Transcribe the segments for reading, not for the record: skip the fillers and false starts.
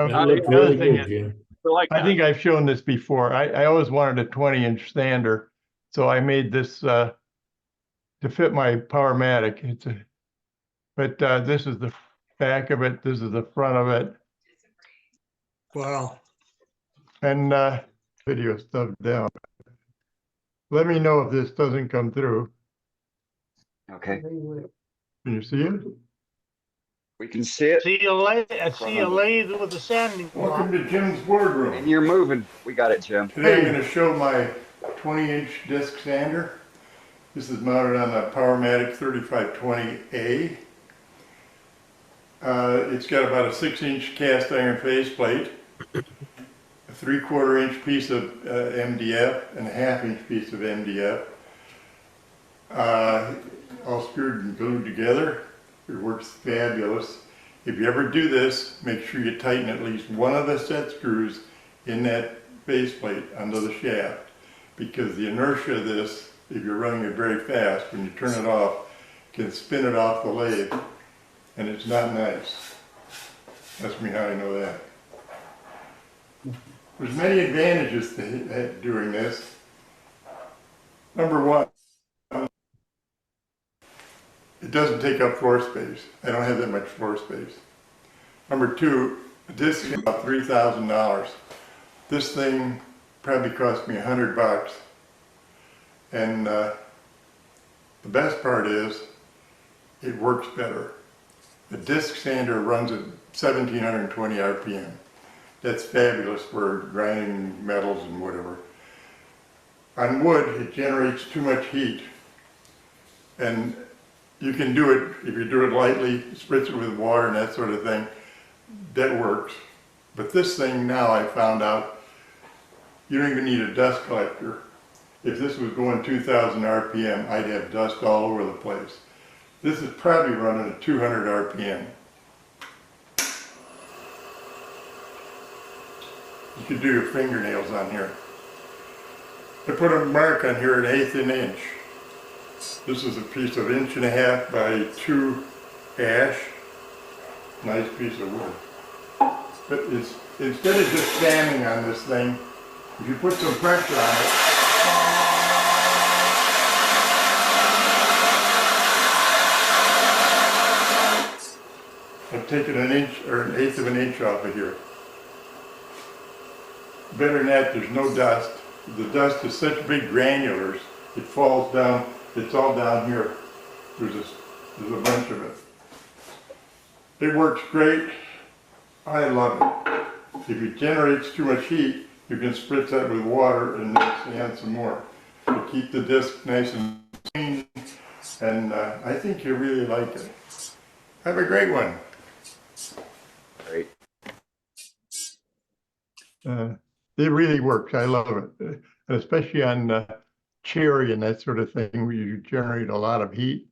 That The looked other really thing good, is, Jim. I think I've shown this before. I always wanted a 20-inch sander, so I made this to fit my Powermatic. But this is the back of it. This is the front of it, Wow. and video stuff down. Let me know if this doesn't come through. Okay, Can you see it? we can see it. I see a lathe with a sanding block. Welcome to Jim's boardroom. And you're moving. We got it, Jim. Today I'm going to show my 20-inch disc sander. This is mounted on a Powermatic 3520A. It's got about a 6-inch cast iron faceplate, a 3/4 inch piece of MDF, and a 1/2 inch piece of MDF. All screwed and glued together. It works fabulous. If you ever do this, make sure you tighten at least one of the set screws in that faceplate under the shaft, because the inertia of this, if you're running it very fast, when you turn it off, can spin it off the lathe, and it's not nice. Ask me how I know that. There's many advantages to doing this. Number one, it doesn't take up floor space. I don't have that much floor space. Number two, the disc is about $3,000. This thing probably cost me $100. And the best part is, it works better. The disc sander runs at 1720 RPM. That's fabulous for grinding metals and whatever. On wood, it generates too much heat. And you can do it, if you do it lightly, spritz it with water and that sort of thing, that works. But this thing now, I found out, you don't even need a dust collector. If this was going 2000 RPM, I'd have dust all over the place. This is probably running at 200 RPM. You could do your fingernails on here. I put a mark on here at 1/8 inch. This is a piece of 1.5 inch by 2 ash. Nice piece of wood. But instead of just standing on this thing, if you put some pressure on it, I've taken 1 inch or 1/8 of an inch off of here. Better than that, there's no dust. The dust is such big granulars, it falls down, it's all down here. There's a bunch of it. It works great. I love it. If it generates too much heat, you can spritz that with water and then sand some more to keep the disc nice and clean. And I think you really like it. Have a great one. Great. It really works. I love it, especially on cherry and that sort of thing where you generate a lot of heat.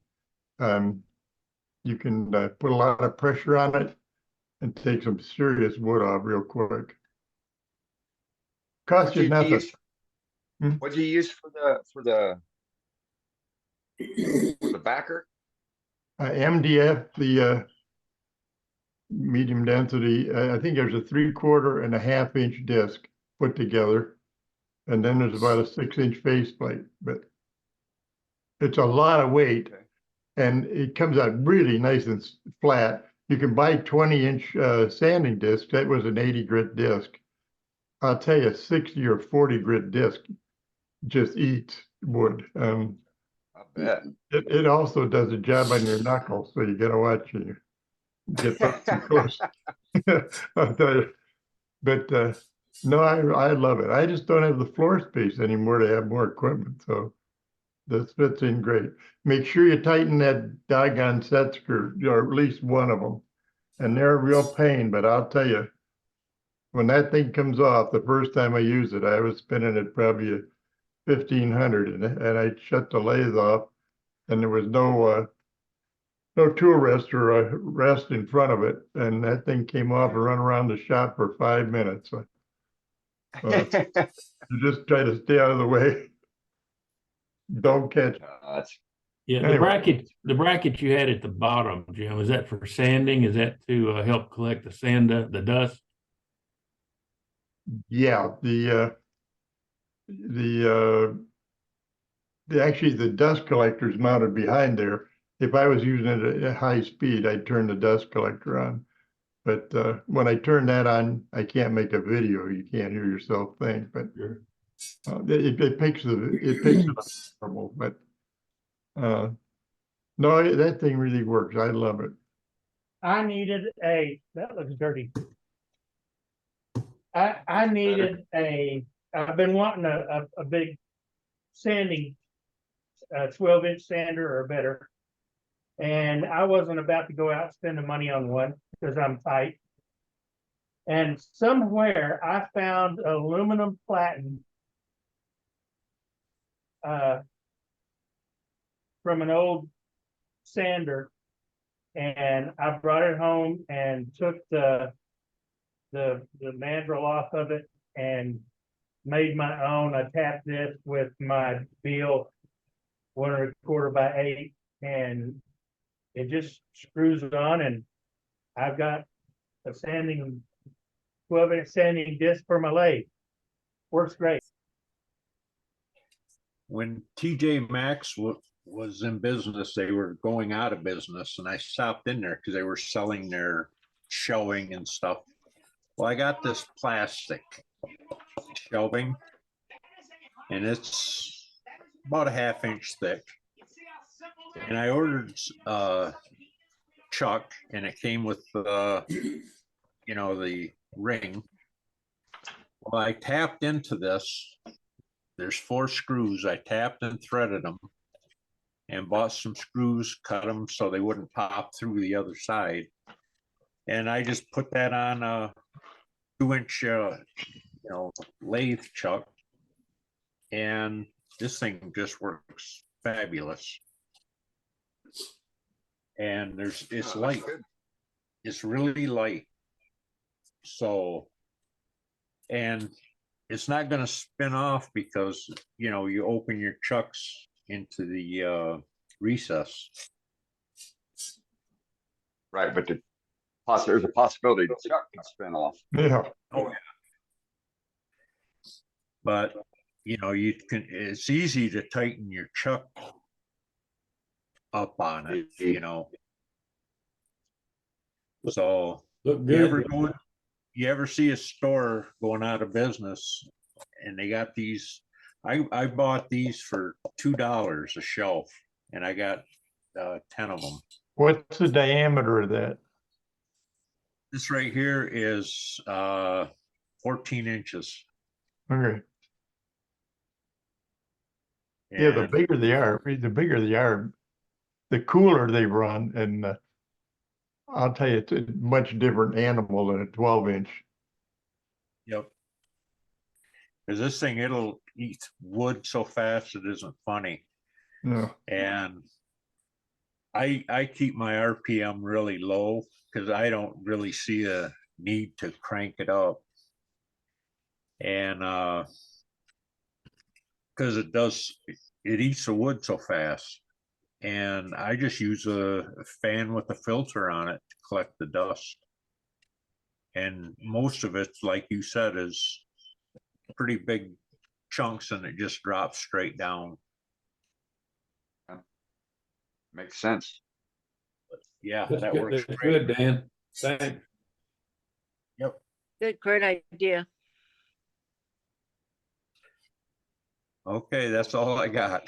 You can put a lot of pressure on it and take some serious wood off real quick. Cost you nothing. What do you use for the backer? MDF, the medium density. I think there's a 3/4 and a 1/2 inch disc put together, and then there's about a 6-inch faceplate. But it's a lot of weight, and it comes out really nice and flat. You can buy 20-inch sanding discs. That was an 80 grit disc. I'll tell you, 60 or 40 grit disc just eats wood. I bet. It also does a job on your knuckles, so you got to watch you get up too close. I'll tell you. But no, I love it. I just don't have the floor space anymore to have more equipment, so this fits in great. Make sure you tighten that doggone set screw, or at least one of them. And they're a real pain, but I'll tell you, when that thing comes off, the first time I used it, I was spinning it probably at 1500, and I shut the lathe off, and there was no tool rest or a rest in front of it, and that thing came off and run around the shop for 5 minutes. You just try to stay out of the way. Don't catch. Yeah, Anyway. the bracket you had at the bottom, Jim, is that for sanding? Is that to help collect the dust? Yeah, actually the dust collector is mounted behind there. If I was using it at high speed, I'd turn the dust collector on. But when I turn that on, I can't make a video. You can't hear yourself think, but it picks it up normal. But no, that thing really works. I love it. I needed that looks dirty. I needed I've been wanting a big sanding, 12-inch sander or better. And I wasn't about to go out and spend the money on one because I'm tight. And somewhere I found aluminum platen from an old sander, and I brought it home and took the mandrel off of it and made my own. I tapped this with my Beal 1 1/4 by 8, and it just screws it on, and I've got a 12-inch sanding disc for my lathe. Works great. When TJ Maxx was in business, they were going out of business, and I stopped in there because they were selling their shelving and stuff. Well, I got this plastic shelving, and it's about a 1/2 inch thick. And I ordered chuck, and it came with the ring. Well, I tapped into this. There's 4 screws. I tapped and threaded them and bought some screws, cut them so they wouldn't pop through the other side. And I just put that on a 2-inch, lathe chuck. And this thing just works fabulous. And it's light. It's really light. So, and it's not going to spin off because, you open your chucks into the recess. Right, but there's a possibility the chuck can spin off. Yeah. Oh, yeah. But, it's easy to tighten your chuck up on it, So Look good. you ever see a store going out of business and they got these? I bought these for $2 a shelf, and I got 10 of them. What's the diameter of that? This right here is 14 inches. Okay. Yeah, the And bigger they are, the cooler they run. And I'll tell you, it's a much different animal than a 12-inch. Yep. Because this thing, it'll eat wood so fast it isn't funny. No. And I keep my RPM really low because I don't really see a need to crank it up. And because it eats the wood so fast. And I just use a fan with a filter on it to collect the dust. And most of it, like you said, is pretty big chunks, and it just drops straight down. Makes sense. Yeah, That's that good. works That's great. good, Dan. Thanks. Yep. Good, great idea. Okay, that's all I got.